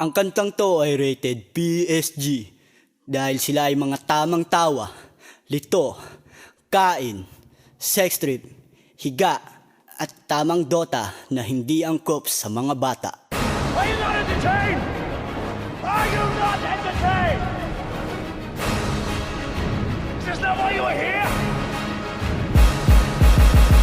Ang kantang to ay rated PSG dahil sila ay mga tamang tawa, lito, kain, sex trip, higa at tamang dota na hindi angkop sa mga bata. Are you not entertained? Are you not entertained? Is that why you are here?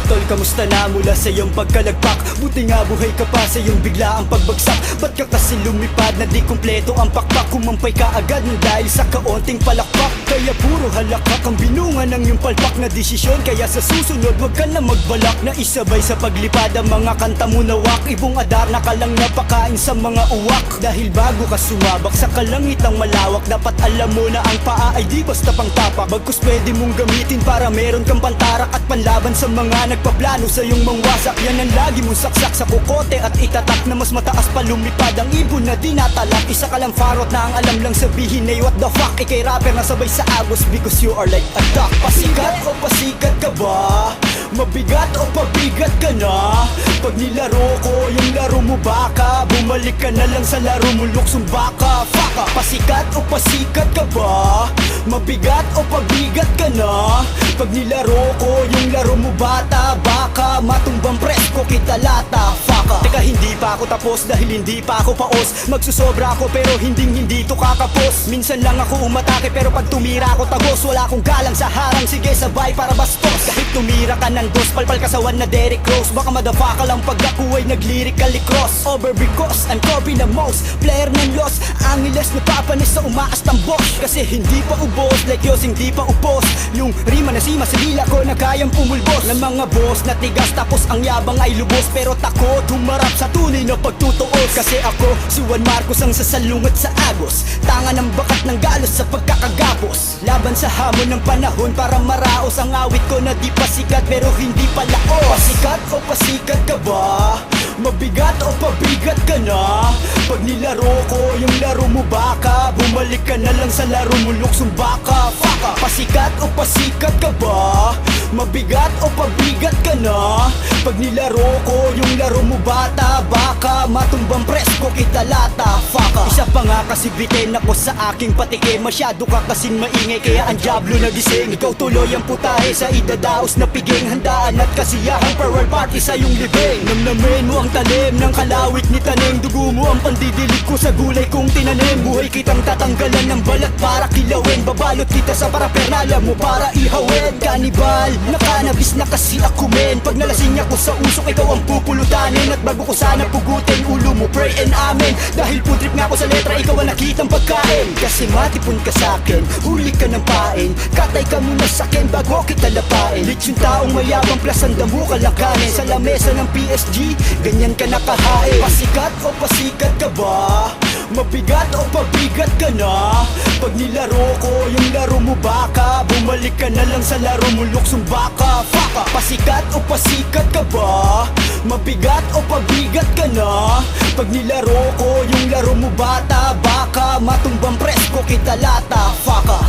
Tol, kamusta na mula sa iyong pagkalagpak? Buti nga buhay ka pa sa iyong biglaang pagbagsak. Ba't ka kasi lumipad na di kumpleto ang pakpak? Kumampay ka agad ng dahil sa kaunting palakpak. Kaya puro halakak ang binungan ng iyong palpak na desisyon. Kaya sa susunod wag ka na magbalak na isabay sa paglipad ang mga kanta mo nawak. Ibong adar na ka lang napakain sa mga uwak. Dahil bago ka sumabak sa kalangitang malawak, dapat alam mo na ang paa ay di basta pang tapak. Bagkus pwede mong gamitin para meron kang pantarak at panlaban sa mga nagpaplano sa iyong mangwasak. Yan ang lagi mong saksak sa kukote at itatak na mas mataas pa lumipad ang ibon na dinatalak. Isa ka lang farot na ang alam lang sabihin ay what the fuck. Ikay rapper na sabay sa agos because you are like a duck. Pasikat o pasikat ka ba? Mabigat o pabigat ka na? Pag nilaro ko yung laro mo baka bumalik ka na lang sa laro mo luksong baka. Faka, pasikat o pasikat ka ba? Mabigat o pabigat ka na? Pag nilaro ko yung laro mo bata baka matumbang presko kita lata. Faka, teka hindi pa ako tapos dahil hindi pa ako paos. Magsusobra ako pero hindi to kakapos. Minsan lang ako umatake pero pag tumira ako tagos. Wala akong galang sa harang, sige sabay para bastos. Kahit tumira ka ng dos, palpal kasawan na Derrick Rose. Baka madafaka lang pag ako ay nag-lyrically cross over because I'm copy na most player ng loss. Angeles na papanis sa umaas ng boss. Kasi hindi pa ubos like yos, hindi pa upos. Yung rima na sima sa lila ko na kayang pumulbos ng mga boss na tigas tapos ang yabang ay lubos. Pero takot humarap sa tunay na pagtutuos. Kasi ako si Juan Marcos ang sasalungat sa agos. Tanga ng bakat ng galos sa pagkakagapos. Laban sa hamon ng panahon para maraos ang awit ko na di pa sikat pero hindi pa laos. Pasikat o pasikat ka ba? Mabigat o pabigat ka na? Pag nilaro ko yung laro mo baka bumalik ka na lang sa laro mo luksong baka. Faka, pasikat o pasikat ka ba? Mabigat o pabigat ka na? Pag nilaro ko yung laro mo bata baka matumbang presko kita lata. Faka, isa pa nga kasi bitin ako sa aking patike. Masyado ka kasing maingay kaya ang diablo nagising. Ikaw tuloy ang putahe sa idadaos na piging. Handaan at kasiyahang farewell party sa iyong libing. Namnamin mo ang talim ng kalawit ni tanim. Dugo mo ang pandidilig ko sa gulay kong tinanim. Buhay kitang tatanggalan ng balat para kilawin. Babalot kita sa parapernalya mo para ihawin. Kanibal, nakanabis na kasi ako men. Pag nalasing ako sa usok ikaw ang pupulutanin. At bago ko sana pugutin ulo mo pray and amen. Dahil putrip nga ako sa letra ikaw ang nakitang pagkain. Kasi matipon ka sa'kin, huli ka ng pain. Katay ka muna sa'kin bago kita lapain. Lit yung taong mayabang plus ang damo kalakanin. Sa lamesa ng PSG, ganyan ka nakahain. Pasikat o pasikat ka ba? Mabigat o pabigat ka na? Pag nilaro ko yung laro mo baka bumalik ka na lang sa laro mo luksong baka. Faka, pasikat o pasikat ka ba? Mabigat o pabigat ka na? Pag nilaro ko yung laro mo bata baka matumbang presko kita lata. Faka,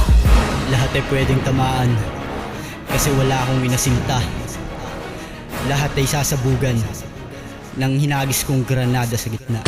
lahat ay pwedeng tamaan kasi wala akong winasinta. Lahat ay sasabugan ng hinagis kong granada sa gitna.